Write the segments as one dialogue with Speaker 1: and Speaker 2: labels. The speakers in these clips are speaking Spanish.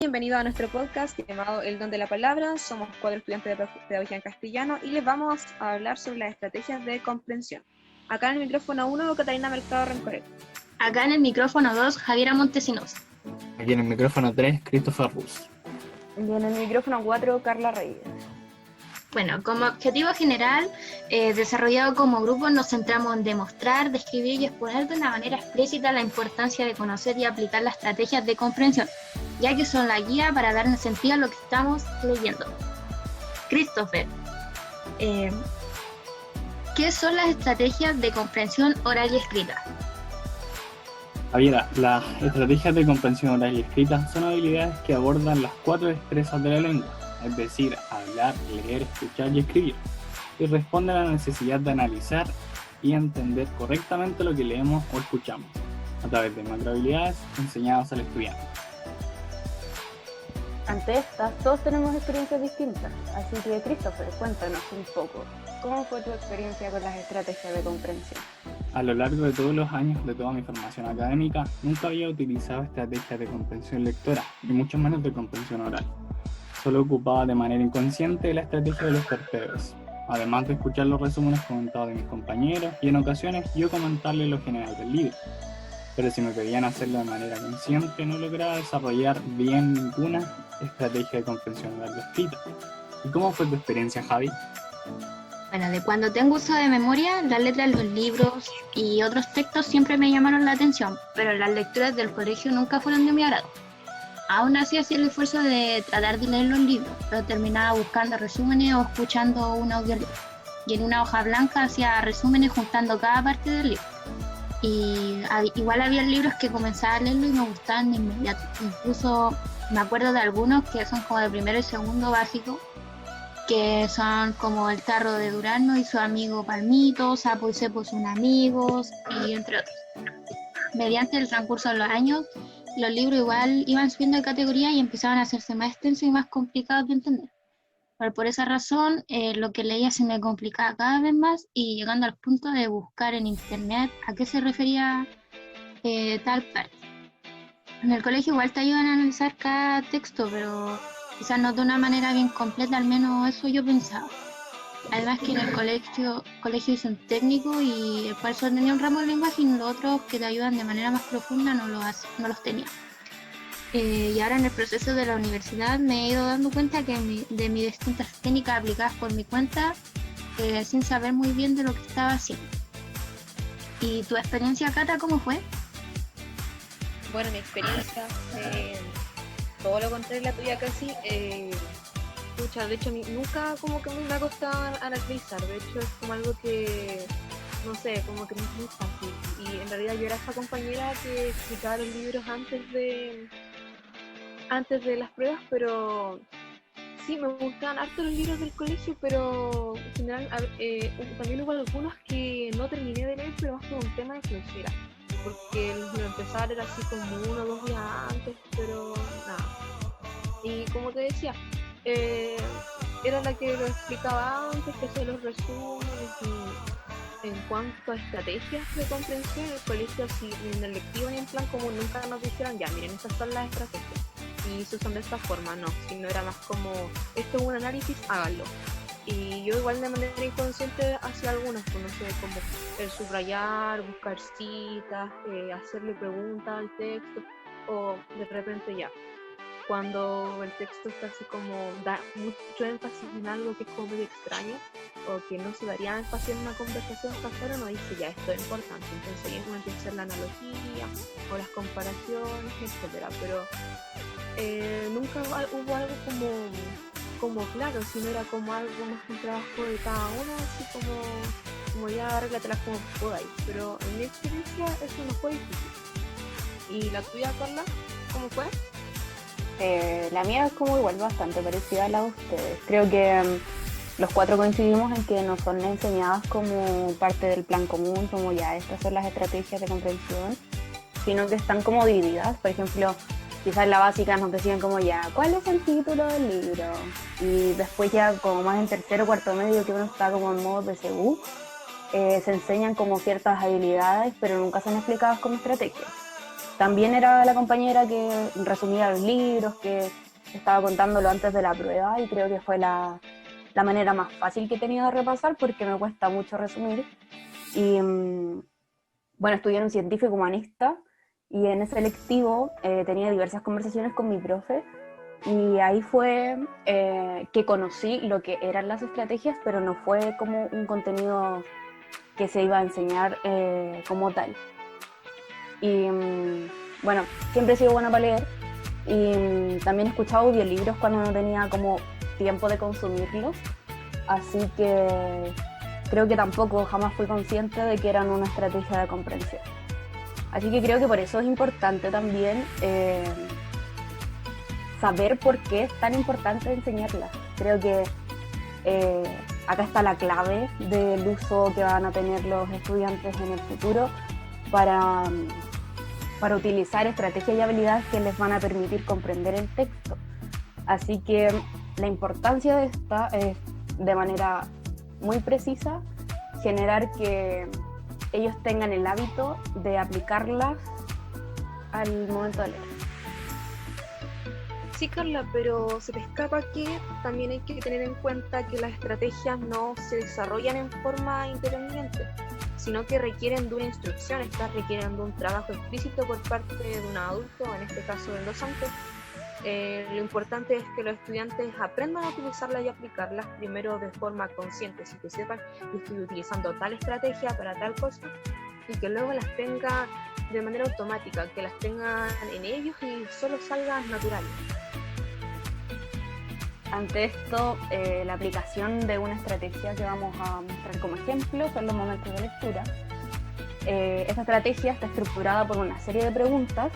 Speaker 1: Bienvenido a nuestro podcast llamado El Don de la Palabra. Somos 4 estudiantes de Pedagogía en Castellano y les vamos a hablar sobre las estrategias de comprensión. Acá en el micrófono 1, Catalina Mercado Rencoret.
Speaker 2: Acá en el micrófono 2, Javiera Montesinos.
Speaker 3: Aquí en el micrófono 3, Christopher Rus.
Speaker 1: Y en el micrófono 4, Carla Reyes.
Speaker 2: Bueno, como objetivo general, desarrollado como grupo, nos centramos en demostrar, describir y exponer de una manera explícita la importancia de conocer y aplicar las estrategias de comprensión, ya que son la guía para darle sentido a lo que estamos leyendo. Christopher, ¿qué son las estrategias de comprensión oral y escrita?
Speaker 3: Javiera, las estrategias de comprensión oral y escrita son habilidades que abordan las 4 destrezas de la lengua, es decir, hablar, leer, escuchar y escribir, y responden a la necesidad de analizar y entender correctamente lo que leemos o escuchamos, a través de macrohabilidades enseñadas al estudiante.
Speaker 1: Ante estas, todos tenemos experiencias distintas, así que Christopher, cuéntanos un poco, ¿cómo fue tu experiencia con las estrategias de comprensión?
Speaker 3: A lo largo de todos los años de toda mi formación académica, nunca había utilizado estrategias de comprensión lectora, y mucho menos de comprensión oral. Solo ocupaba de manera inconsciente la estrategia de los torpedos, además de escuchar los resúmenes comentados de mis compañeros y en ocasiones yo comentarles lo general del libro. Pero si me pedían hacerlo de manera consciente, no lograba desarrollar bien ninguna estrategia de comprensión oral o escrita. ¿Y cómo fue tu experiencia, Javi?
Speaker 2: Bueno, de cuando tengo uso de memoria, las letras de los libros y otros textos siempre me llamaron la atención, pero las lecturas del colegio nunca fueron de mi agrado. Aún así hacía el esfuerzo de tratar de leer los libros, pero terminaba buscando resúmenes o escuchando un audiolibro. Y en una hoja blanca hacía resúmenes juntando cada parte del libro. Y igual había libros que comenzaba a leerlo y me gustaban de inmediato. Incluso me acuerdo de algunos que son como de primero y segundo básico, que son como El tarro de durazno y su amigo Palmito, Sapo y Cepo son amigos, y entre otros. Mediante el transcurso de los años, los libros igual iban subiendo de categoría y empezaban a hacerse más extensos y más complicados de entender. Pero por esa razón, lo que leía se me complicaba cada vez más y llegando al punto de buscar en internet a qué se refería tal parte. En el colegio igual te ayudan a analizar cada texto, pero quizás no de una manera bien completa, al menos eso yo pensaba. Además que en el colegio hice un técnico y el cual solo tenía un ramo de lenguaje y los otros que te ayudan de manera más profunda no los tenía. Y ahora en el proceso de la universidad me he ido dando cuenta que de mis distintas técnicas aplicadas por mi cuenta sin saber muy bien de lo que estaba haciendo. ¿Y tu experiencia, Cata, cómo fue?
Speaker 1: Bueno, mi experiencia, todo lo contrario a la tuya casi. De hecho, a mí nunca como que me ha costado analizar. De hecho, es como algo que, no sé, como que no es muy fácil. Y en realidad yo era esa compañera que explicaba los libros antes de las pruebas, pero sí, me gustaban harto los libros del colegio, pero en general también hubo algunos que no terminé de leer, pero más por un tema de flojera. Porque el empezar era así como 1 o 2 días antes, pero nada. Y como te decía, era la que lo explicaba antes, que hacía los resúmenes. Y en cuanto a estrategias de comprensión, el colegio, así en el lectivo ni en plan común, nunca nos dijeron, ya, miren, estas son las estrategias y se usan de esta forma, no, sino era más como, esto es un análisis, háganlo. Y yo igual de manera inconsciente hacía algunas, pues no sé, como el subrayar, buscar citas, hacerle preguntas al texto, o de repente ya, cuando el texto está así como, da mucho énfasis en algo que es como medio extraño, o que no se daría énfasis en una conversación pasada, uno dice, ya, esto es importante, entonces ahí uno empieza a hacer la analogía, o las comparaciones, etcétera, pero nunca hubo algo como claro, sino era como algo más un trabajo de cada uno, así como ya arréglatelas como podáis. Pero en mi experiencia eso no fue difícil. ¿Y la tuya, Carla? ¿Cómo fue?
Speaker 4: La mía es como igual bastante parecida a la de ustedes. Creo que los 4 coincidimos en que no son enseñadas como parte del plan común, como ya estas son las estrategias de comprensión, sino que están como divididas. Por ejemplo, quizás en la básica nos decían como ya, ¿cuál es el título del libro? Y después ya como más en tercero o cuarto medio, que uno está como en modo PSU, se enseñan como ciertas habilidades, pero nunca son explicadas como estrategias. también era la compañera que resumía los libros, que estaba contándolo antes de la prueba, y creo que fue la manera más fácil que he tenido de repasar, porque me cuesta mucho resumir. Y bueno, estudié en un científico humanista, y en ese lectivo tenía diversas conversaciones con mi profe, y ahí fue que conocí lo que eran las estrategias, pero no fue como un contenido que se iba a enseñar como tal. Y bueno, siempre he sido buena para leer, y también he escuchado audiolibros cuando no tenía como tiempo de consumirlos, así que creo que tampoco jamás fui consciente de que eran una estrategia de comprensión. Así que creo que por eso es importante también saber por qué es tan importante enseñarlas. Creo que acá está la clave del uso que van a tener los estudiantes en el futuro para utilizar estrategias y habilidades que les van a permitir comprender el texto. Así que la importancia de esta es, de manera muy precisa, generar que ellos tengan el hábito de aplicarlas al momento de leer.
Speaker 1: Sí, Carla, pero se te escapa que también hay que tener en cuenta que las estrategias no se desarrollan en forma independiente, sino que requieren de una instrucción. Estas requieren de un trabajo explícito por parte de un adulto, en este caso del docente. Lo importante es que los estudiantes aprendan a utilizarlas y aplicarlas primero de forma consciente, así que sepan que estoy utilizando tal estrategia para tal cosa, y que luego las tengan de manera automática, que las tengan en ellos y solo salgan naturales.
Speaker 4: Ante esto, la aplicación de una estrategia que vamos a mostrar como ejemplo son los momentos de lectura. Esta estrategia está estructurada por una serie de preguntas,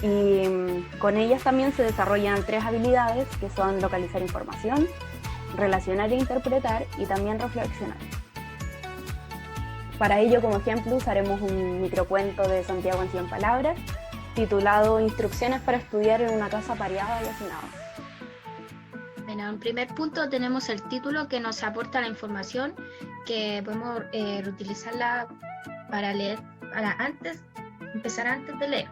Speaker 4: y con ellas también se desarrollan 3 habilidades, que son localizar información, relacionar e interpretar, y también reflexionar. Para ello, como ejemplo, usaremos un microcuento de Santiago en 100 palabras, titulado Instrucciones para estudiar en una casa pareada y hacinada.
Speaker 2: Bueno, en primer punto tenemos el título, que nos aporta la información que podemos reutilizarla para leer, para empezar antes de leer.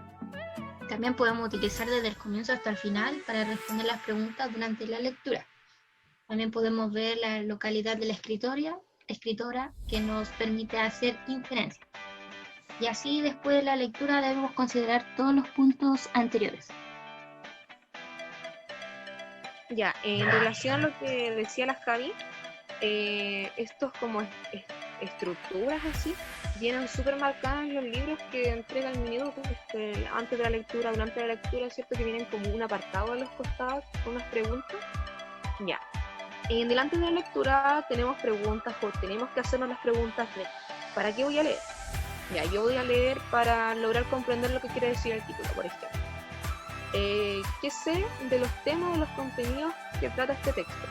Speaker 2: También podemos utilizar desde el comienzo hasta el final para responder las preguntas durante la lectura. También podemos ver la localidad de la escritora, que nos permite hacer inferencias. Y así, después de la lectura, debemos considerar todos los puntos anteriores.
Speaker 1: Ya, en relación a lo que decía la Javi, estos como estructuras así vienen súper marcadas en los libros que entrega el minuto, antes de la lectura, durante la lectura, ¿cierto? Que vienen como un apartado a los costados con unas preguntas. Ya. Delante de la lectura tenemos preguntas, o tenemos que hacernos las preguntas de ¿para qué voy a leer? Ya, yo voy a leer para lograr comprender lo que quiere decir el título, por ejemplo. ¿Qué sé de los temas, de los contenidos que trata este texto?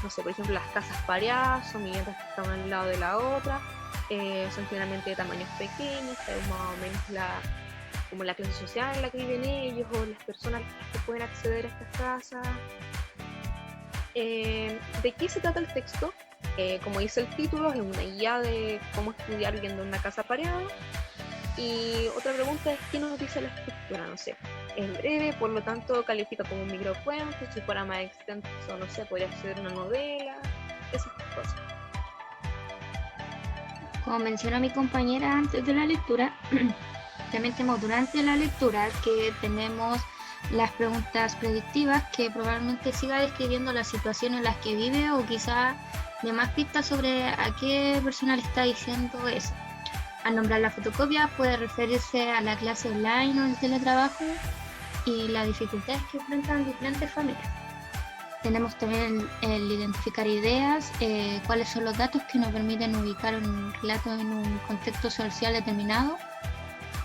Speaker 1: No sé, por ejemplo, las casas pareadas, son viviendas que están al lado de la otra, son generalmente de tamaños pequeños, sabemos más o menos como la clase social en la que viven ellos, o las personas que pueden acceder a estas casas. ¿De qué se trata el texto? Como dice el título, es una guía de cómo estudiar viviendo en una casa pareada. Y otra pregunta es, ¿qué nos dice la estructura? No sé, es breve, por lo tanto califica como un microcuento. Si fuera más extenso, no sé, podría ser una novela, esas cosas.
Speaker 2: Como mencionó mi compañera antes de la lectura, también tenemos durante la lectura que tenemos las preguntas predictivas, que probablemente siga describiendo la situación en la que vive, o quizá de más pistas sobre a qué persona le está diciendo eso. Al nombrar la fotocopia puede referirse a la clase online o el teletrabajo y las dificultades que enfrentan diferentes familias. Tenemos también el identificar ideas, cuáles son los datos que nos permiten ubicar un relato en un contexto social determinado.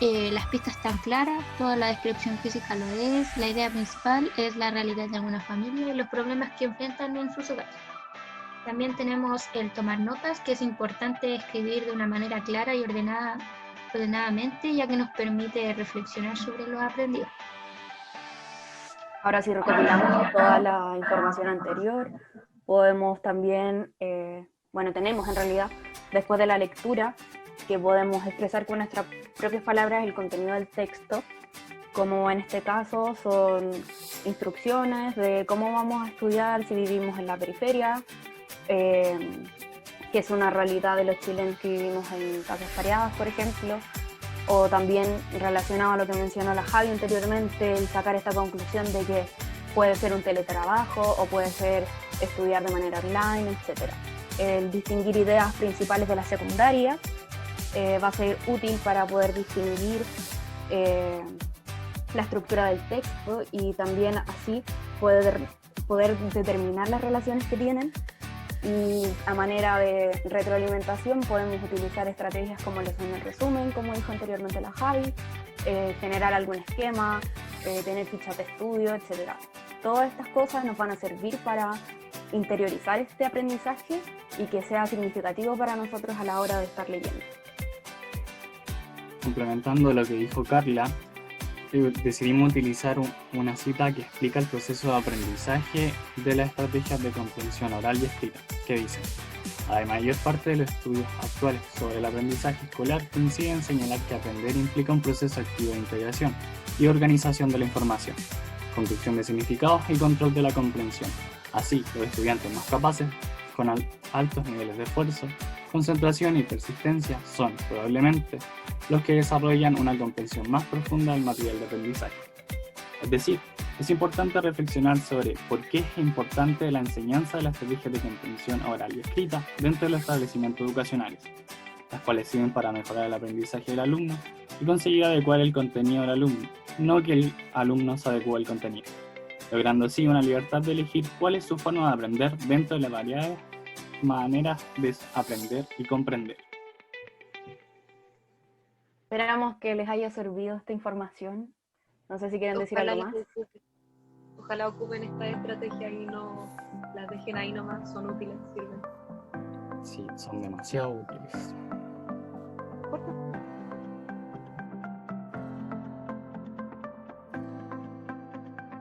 Speaker 2: Las pistas están claras, toda la descripción física lo es, la idea principal es la realidad de alguna familia y los problemas que enfrentan en sus hogares. También tenemos el tomar notas, que es importante escribir de una manera clara y ordenadamente, ya que nos permite reflexionar sobre lo aprendido.
Speaker 4: Ahora, si recopilamos toda la información anterior, podemos también, tenemos en realidad, después de la lectura, que podemos expresar con nuestras propias palabras el contenido del texto, como en este caso son instrucciones de cómo vamos a estudiar si vivimos en la periferia, que es una realidad de los chilenos que vivimos en casas pareadas, por ejemplo, o también relacionado a lo que mencionó la Javi anteriormente, el sacar esta conclusión de que puede ser un teletrabajo o puede ser estudiar de manera online, etc. El distinguir ideas principales de la secundaria va a ser útil para poder distinguir la estructura del texto y también así poder determinar las relaciones que tienen, y a manera de retroalimentación podemos utilizar estrategias como lo son el resumen, como dijo anteriormente la Javi, generar algún esquema, tener fichas de estudio, etc. Todas estas cosas nos van a servir para interiorizar este aprendizaje y que sea significativo para nosotros a la hora de estar leyendo.
Speaker 3: Complementando lo que dijo Carla, decidimos utilizar una cita que explica el proceso de aprendizaje de las estrategias de comprensión oral y escrita, que dice: la mayor parte de los estudios actuales sobre el aprendizaje escolar coinciden en señalar que aprender implica un proceso activo de integración y organización de la información, construcción de significados y control de la comprensión. Así, los estudiantes más capaces, con altos niveles de esfuerzo, concentración y persistencia, son probablemente los que desarrollan una comprensión más profunda del material de aprendizaje. Es decir, es importante reflexionar sobre por qué es importante la enseñanza de las estrategias de comprensión oral y escrita dentro de los establecimientos educacionales, las cuales sirven para mejorar el aprendizaje del alumno y conseguir adecuar el contenido del alumno, no que el alumno se adecue al contenido, logrando así una libertad de elegir cuál es su forma de aprender dentro de las variadas maneras de aprender y comprender.
Speaker 4: Esperamos que les haya servido esta información. No sé si quieren decir algo más.
Speaker 1: Ojalá ocupen esta estrategia y no las dejen ahí nomás, son útiles, sirven.
Speaker 3: Sí, son demasiado útiles.
Speaker 1: Por